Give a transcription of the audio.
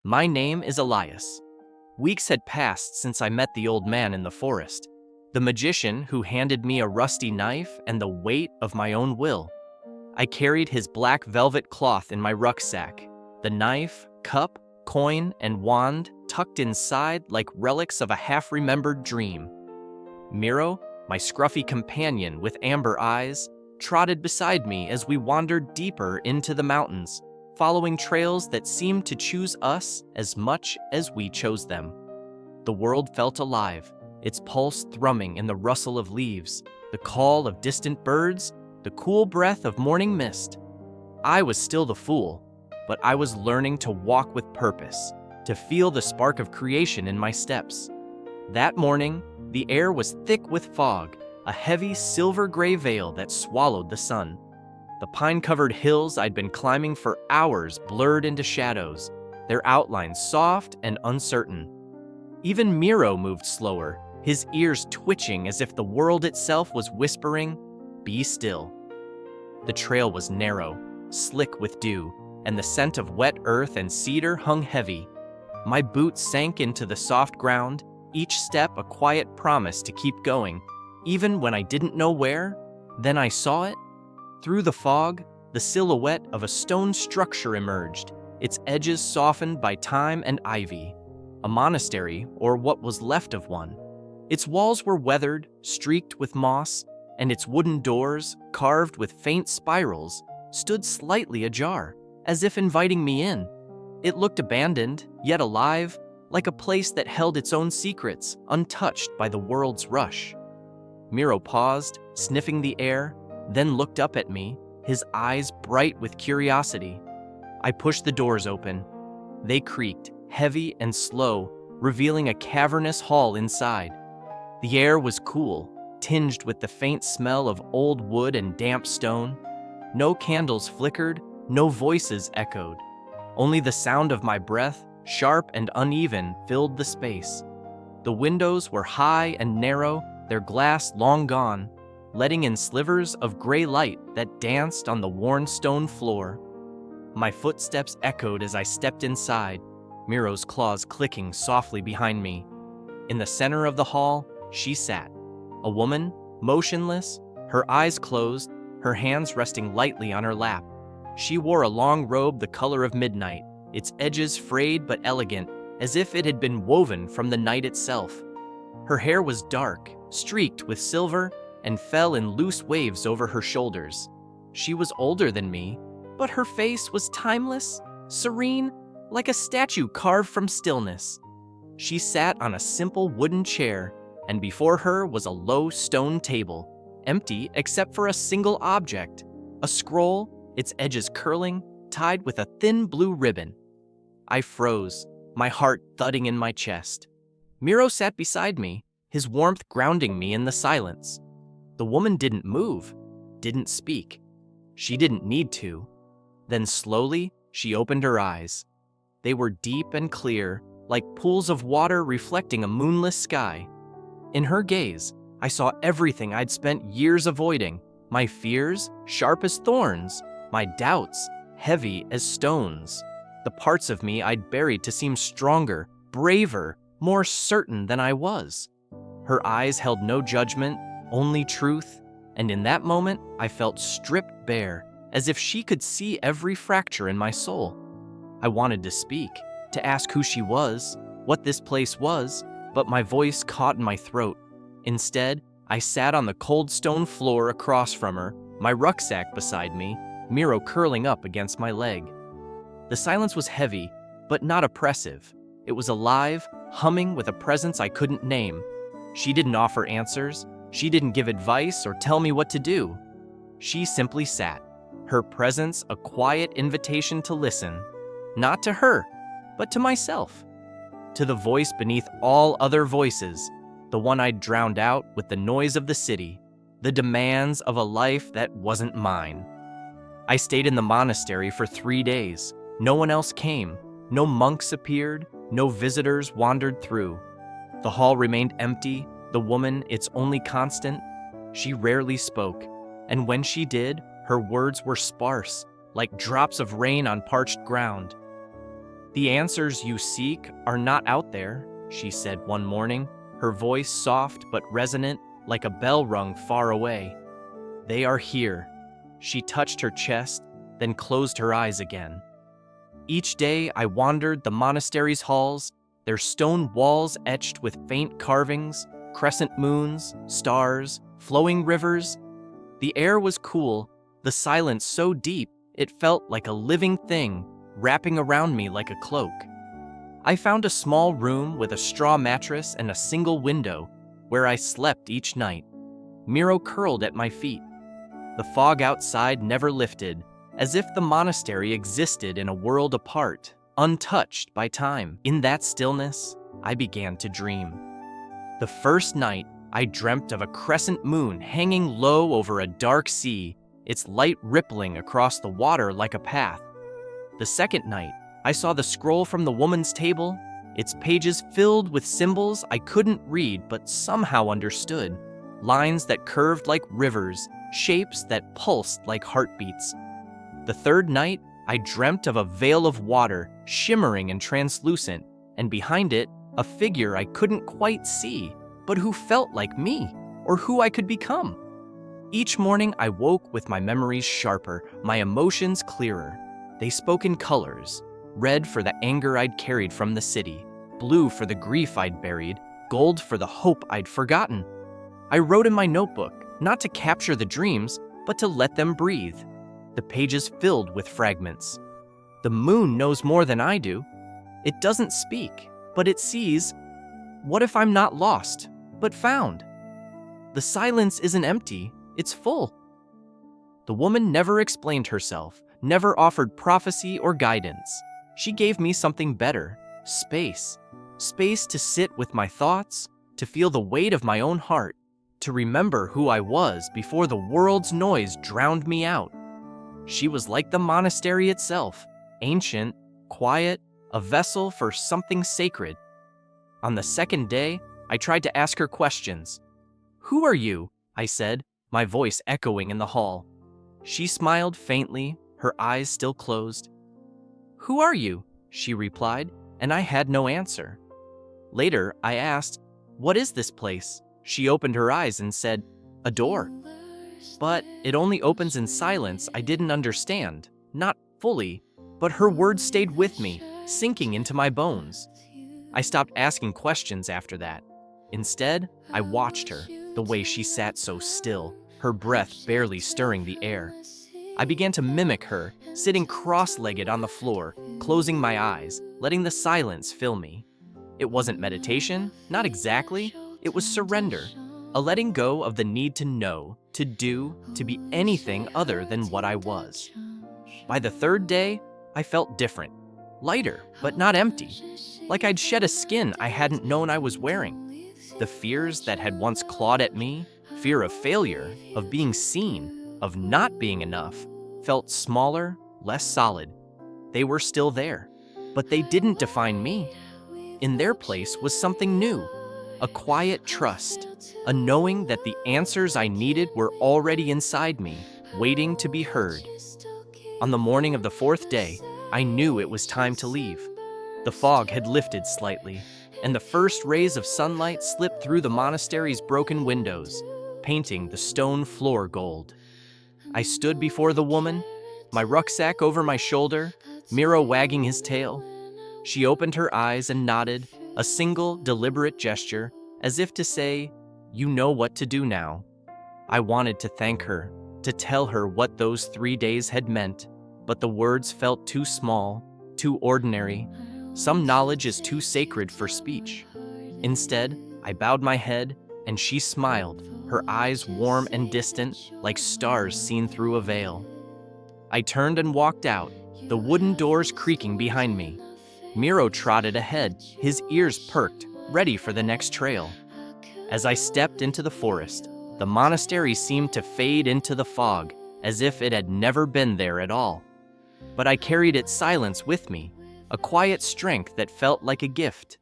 My name is Elias. Weeks had passed since I met the old man in the forest, the magician who handed me a rusty knife and the weight of my own will. I carried his black velvet cloth in my rucksack, the knife, cup, coin, and wand tucked inside like relics of a half-remembered dream. Miro, my scruffy companion with amber eyes, trotted beside me as we wandered deeper into the mountains, following trails that seemed to choose us as much as we chose them. The world felt alive, its pulse thrumming in the rustle of leaves, the call of distant birds, the cool breath of morning mist. I was still the fool, but I was learning to walk with purpose, to feel the spark of creation in my steps. That morning, the air was thick with fog, a heavy silver-gray veil that swallowed the sun. The pine-covered hills I'd been climbing for hours blurred into shadows, their outlines soft and uncertain. Even Miro moved slower, his ears twitching as if the world itself was whispering, "Be still." The trail was narrow, slick with dew, and the scent of wet earth and cedar hung heavy. My boots sank into the soft ground, each step a quiet promise to keep going, even when I didn't know where. Then I saw it. Through the fog, the silhouette of a stone structure emerged, its edges softened by time and ivy. A monastery, or what was left of one. Its walls were weathered, streaked with moss, and its wooden doors, carved with faint spirals, stood slightly ajar, as if inviting me in. It looked abandoned, yet alive, like a place that held its own secrets, untouched by the world's rush. Miro paused, sniffing the air, then looked up at me, his eyes bright with curiosity. I pushed the doors open. They creaked, heavy and slow, revealing a cavernous hall inside. The air was cool, tinged with the faint smell of old wood and damp stone. No candles flickered, no voices echoed. Only the sound of my breath, sharp and uneven, filled the space. The windows were high and narrow, their glass long gone, letting in slivers of gray light that danced on the worn stone floor. My footsteps echoed as I stepped inside, Miro's claws clicking softly behind me. In the center of the hall, she sat, a woman, motionless, her eyes closed, her hands resting lightly on her lap. She wore a long robe the color of midnight, its edges frayed but elegant, as if it had been woven from the night itself. Her hair was dark, streaked with silver, and fell in loose waves over her shoulders. She was older than me, but her face was timeless, serene, like a statue carved from stillness. She sat on a simple wooden chair, and before her was a low stone table, empty except for a single object, a scroll, its edges curling, tied with a thin blue ribbon. I froze, my heart thudding in my chest. Miro sat beside me, his warmth grounding me in the silence. The woman didn't move, didn't speak. She didn't need to. Then slowly, she opened her eyes. They were deep and clear, like pools of water reflecting a moonless sky. In her gaze, I saw everything I'd spent years avoiding, my fears sharp as thorns, my doubts heavy as stones, the parts of me I'd buried to seem stronger, braver, more certain than I was. Her eyes held no judgment, only truth, and in that moment, I felt stripped bare, as if she could see every fracture in my soul. I wanted to speak, to ask who she was, what this place was, but my voice caught in my throat. Instead, I sat on the cold stone floor across from her, my rucksack beside me, Miro curling up against my leg. The silence was heavy, but not oppressive. It was alive, humming with a presence I couldn't name. She didn't offer answers. She didn't give advice or tell me what to do. She simply sat, her presence a quiet invitation to listen, not to her, but to myself, to the voice beneath all other voices, the one I'd drowned out with the noise of the city, the demands of a life that wasn't mine. I stayed in the monastery for 3 days. No one else came. No monks appeared. No visitors wandered through. The hall remained empty, the woman its only constant. She rarely spoke, and when she did, her words were sparse, like drops of rain on parched ground. "The answers you seek are not out there," she said one morning, her voice soft but resonant, like a bell rung far away. "They are here." She touched her chest, then closed her eyes again. Each day I wandered the monastery's halls, their stone walls etched with faint carvings, crescent moons, stars, flowing rivers. The air was cool, the silence so deep it felt like a living thing, wrapping around me like a cloak. I found a small room with a straw mattress and a single window, where I slept each night. Miro curled at my feet. The fog outside never lifted, as if the monastery existed in a world apart, untouched by time. In that stillness, I began to dream. The first night, I dreamt of a crescent moon hanging low over a dark sea, its light rippling across the water like a path. The second night, I saw the scroll from the woman's table, its pages filled with symbols I couldn't read but somehow understood, lines that curved like rivers, shapes that pulsed like heartbeats. The third night, I dreamt of a veil of water, shimmering and translucent, and behind it, a figure I couldn't quite see, but who felt like me, or who I could become. Each morning, I woke with my memories sharper, my emotions clearer. They spoke in colors, red for the anger I'd carried from the city, blue for the grief I'd buried, gold for the hope I'd forgotten. I wrote in my notebook, not to capture the dreams, but to let them breathe. The pages filled with fragments. The moon knows more than I do. It doesn't speak, but it sees. What if I'm not lost, but found? The silence isn't empty, it's full. The woman never explained herself, never offered prophecy or guidance. She gave me something better, space. Space to sit with my thoughts, to feel the weight of my own heart, to remember who I was before the world's noise drowned me out. She was like the monastery itself, ancient, quiet, a vessel for something sacred. On the second day, I tried to ask her questions. "Who are you?" I said, my voice echoing in the hall. She smiled faintly, her eyes still closed. "Who are you?" she replied, and I had no answer. Later, I asked, "What is this place?" She opened her eyes and said, "A door." But it only opens in silence. I didn't understand, not fully, but her words stayed with me, sinking into my bones. I stopped asking questions after that. Instead, I watched her, the way she sat so still, her breath barely stirring the air. I began to mimic her, sitting cross-legged on the floor, closing my eyes, letting the silence fill me. It wasn't meditation, not exactly. It was surrender, a letting go of the need to know, to do, to be anything other than what I was. By the third day, I felt different, lighter, but not empty, like I'd shed a skin I hadn't known I was wearing. The fears that had once clawed at me, fear of failure, of being seen, of not being enough, felt smaller, less solid. They were still there, but they didn't define me. In their place was something new, a quiet trust, a knowing that the answers I needed were already inside me, waiting to be heard. On the morning of the fourth day, I knew it was time to leave. The fog had lifted slightly, and the first rays of sunlight slipped through the monastery's broken windows, painting the stone floor gold. I stood before the woman, my rucksack over my shoulder, Miro wagging his tail. She opened her eyes and nodded, a single, deliberate gesture, as if to say, "You know what to do now." I wanted to thank her, to tell her what those 3 days had meant, but the words felt too small, too ordinary. Some knowledge is too sacred for speech. Instead, I bowed my head, and she smiled, her eyes warm and distant, like stars seen through a veil. I turned and walked out, the wooden doors creaking behind me. Miro trotted ahead, his ears perked, ready for the next trail. As I stepped into the forest, the monastery seemed to fade into the fog, as if it had never been there at all. But I carried its silence with me, a quiet strength that felt like a gift.